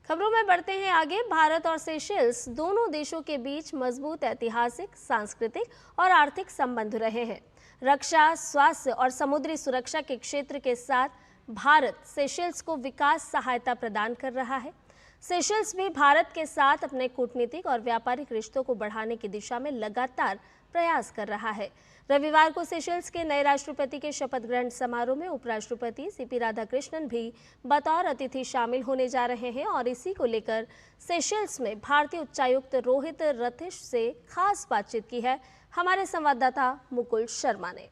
खबरों में बढ़ते हैं आगे। भारत और सेशेल्स दोनों देशों के बीच मजबूत ऐतिहासिक, सांस्कृतिक और आर्थिक संबंध रहे हैं। रक्षा, स्वास्थ्य और समुद्री सुरक्षा के क्षेत्र के साथ भारत सेशेल्स को विकास सहायता प्रदान कर रहा है। सेशेल्स भी भारत के साथ अपने कूटनीतिक और व्यापारिक रिश्तों को बढ़ाने की दिशा में लगातार प्रयास कर रहा है। रविवार को सेशेल्स के नए राष्ट्रपति के शपथ ग्रहण समारोह में उपराष्ट्रपति सीपी राधाकृष्णन भी बतौर अतिथि शामिल होने जा रहे हैं और इसी को लेकर सेशेल्स में भारतीय उच्चायुक्त रोहित रथेश से खास बातचीत की है हमारे संवाददाता मुकुल शर्मा ने।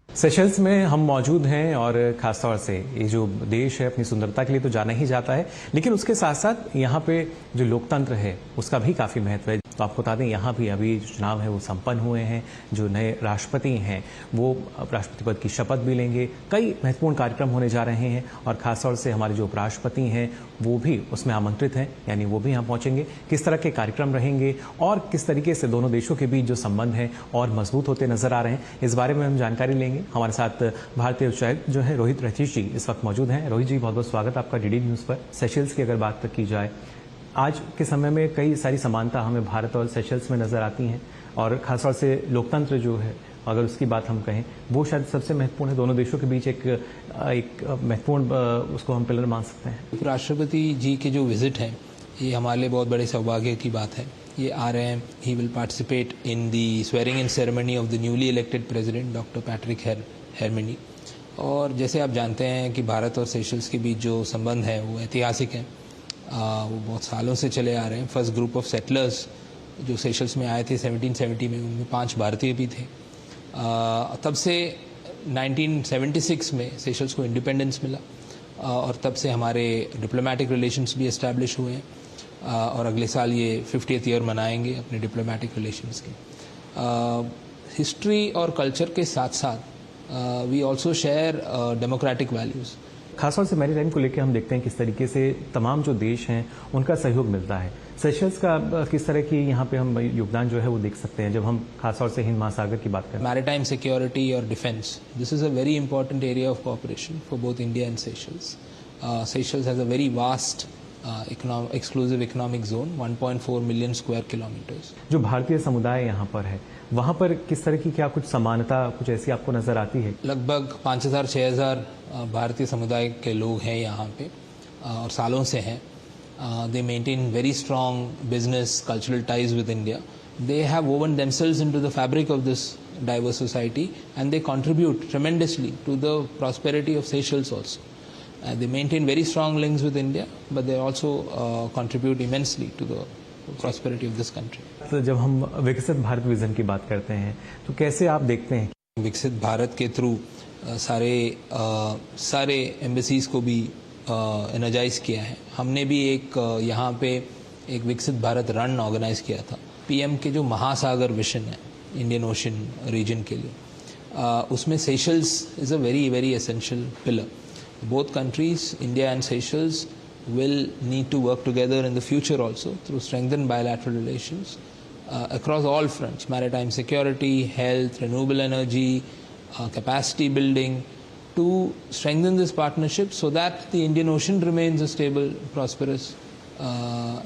सेशेल्स में हम मौजूद हैं और खासतौर से ये जो देश है अपनी सुंदरता के लिए तो जाना ही जाता है, लेकिन उसके साथ साथ यहाँ पे जो लोकतंत्र है उसका भी काफ़ी महत्व है। तो आपको बता दें यहाँ भी अभी जो चुनाव है वो संपन्न हुए हैं। जो नए राष्ट्रपति हैं वो राष्ट्रपति पद की शपथ भी लेंगे। कई महत्वपूर्ण कार्यक्रम होने जा रहे हैं और खासतौर से हमारे जो उपराष्ट्रपति हैं वो भी उसमें आमंत्रित हैं, यानी वो भी यहाँ पहुँचेंगे। किस तरह के कार्यक्रम रहेंगे और किस तरीके से दोनों देशों के बीच जो संबंध हैं और मजबूत होते नजर आ रहे हैं, इस बारे में हम जानकारी लेंगे। हमारे साथ भारतीय उच्चायुक्त जो है रोहित रथेश जी इस वक्त मौजूद हैं। रोहित जी, बहुत बहुत स्वागत आपका डीडी न्यूज़ पर। सेशेल्स की अगर बात की जाए, आज के समय में कई सारी समानता हमें भारत और सेशेल्स में नजर आती हैं और खासतौर से लोकतंत्र जो है अगर उसकी बात हम कहें वो शायद सबसे महत्वपूर्ण है। दोनों देशों के बीच एक महत्वपूर्ण उसको हम पिलर मान सकते हैं। उपराष्ट्रपति जी के जो विजिट है ये हमारे लिए बहुत बड़े सौभाग्य की बात है। ये आ रहे हैं। He will participate in the swearing in ceremony of the newly elected president doctor Patrick Herminie. और जैसे आप जानते हैं कि भारत और सेशेल्स के बीच जो संबंध है वो ऐतिहासिक है। वो बहुत सालों से चले आ रहे हैं। फर्स्ट ग्रुप ऑफ सेटलर्स जो सेशेल्स में आए थे 1770 में, उनमें 5 भारतीय भी थे। तब से 1976 में सेशेल्स को इंडिपेंडेंस मिला और तब से हमारे डिप्लोमेटिक रिलेशंस भी एस्टैब्लिश हुए हैं और अगले साल ये 50th ईयर मनाएंगे अपने डिप्लोमेटिक रिलेशंस के। हिस्ट्री और कल्चर के साथ साथ we also share democratic values. खासतौर से मैरीटाइम को लेकर हम देखते हैं किस तरीके से तमाम जो देश हैं उनका सहयोग मिलता है। सेशेल्स का किस तरह की यहाँ पे हम योगदान जो है वो देख सकते हैं जब हम खासतौर से हिंद महासागर की बात करें। मैरीटाइम सिक्योरिटी और defence, this is a very important area of cooperation for both India and Seychelles. Seychelles has a very vast exclusive economic zone, 1.4 million square kilometres. जो भारतीय समुदाय यहाँ पर है वहाँ पर किस तरह की क्या कुछ समानता कुछ ऐसी आपको नजर आती है? लगभग 5000-6000 भारतीय समुदाय के लोग हैं यहाँ पे और सालों से हैं। दे maintain very strong business cultural ties with India. They have woven themselves into the fabric of this diverse society and they contribute tremendously to the prosperity of Seychelles also. They maintain very strong links with India, but they also contribute immensely to the prosperity of this country. तो जब हम विकसित Bharat vision की बात करते हैं तो कैसे आप देखते हैं? विकसित भारत के थ्रू सारे एम्बेसीज को भी एनर्जाइज किया है। हमने भी एक यहाँ पे एक विकसित भारत रन ऑर्गेनाइज किया था। पीएम के जो महासागर विजन है इंडियन ओशन रीजन के लिए, उसमें Seychelles is a very very essential pillar. Both countries, India and Seychelles, will need to work together in the future also through strengthened bilateral relations across all fronts: maritime security, health, renewable energy, capacity building, to strengthen this partnership so that the Indian Ocean remains a stable, prosperous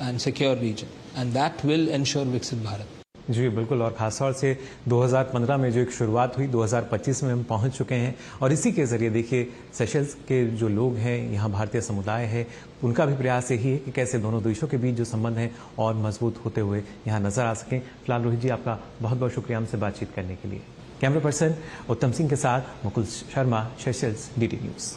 and secure region. And that will ensure Viksit Bharat. जी बिल्कुल। और खासतौर से 2015 में जो एक शुरुआत हुई, 2025 में हम पहुंच चुके हैं और इसी के जरिए देखिए सेशेल्स के जो लोग हैं, यहाँ भारतीय समुदाय है, उनका भी प्रयास यही है कि कैसे दोनों देशों के बीच जो संबंध हैं और मजबूत होते हुए यहाँ नजर आ सकें। फिलहाल रोहित जी, आपका बहुत बहुत शुक्रिया हमसे बातचीत करने के लिए। कैमरा पर्सन उत्तम सिंह के साथ Mukul Sharma, Seychelles, DD news.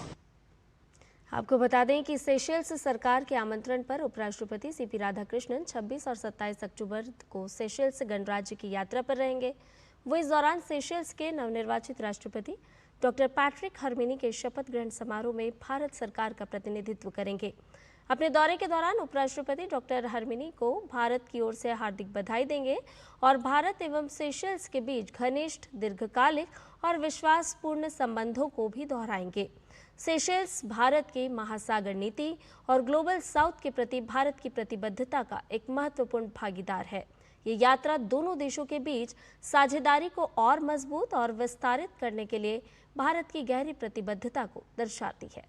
आपको बता दें कि सेशेल्स सरकार के आमंत्रण पर उपराष्ट्रपति सीपी राधाकृष्णन 26 और 27 अक्टूबर को सेशेल्स गणराज्य की यात्रा पर रहेंगे। वो इस दौरान सेशेल्स के नवनिर्वाचित राष्ट्रपति डॉक्टर पैट्रिक हेरमिनी के शपथ ग्रहण समारोह में भारत सरकार का प्रतिनिधित्व करेंगे। अपने दौरे के दौरान उपराष्ट्रपति डॉक्टर हेरमिनी को भारत की ओर से हार्दिक बधाई देंगे और भारत एवं सेशेल्स के बीच घनिष्ठ, दीर्घकालिक और विश्वासपूर्ण संबंधों को भी दोहराएंगे। सेशेल्स भारत की महासागर नीति और ग्लोबल साउथ के प्रति भारत की प्रतिबद्धता का एक महत्वपूर्ण भागीदार है। ये यात्रा दोनों देशों के बीच साझेदारी को और मजबूत और विस्तारित करने के लिए भारत की गहरी प्रतिबद्धता को दर्शाती है।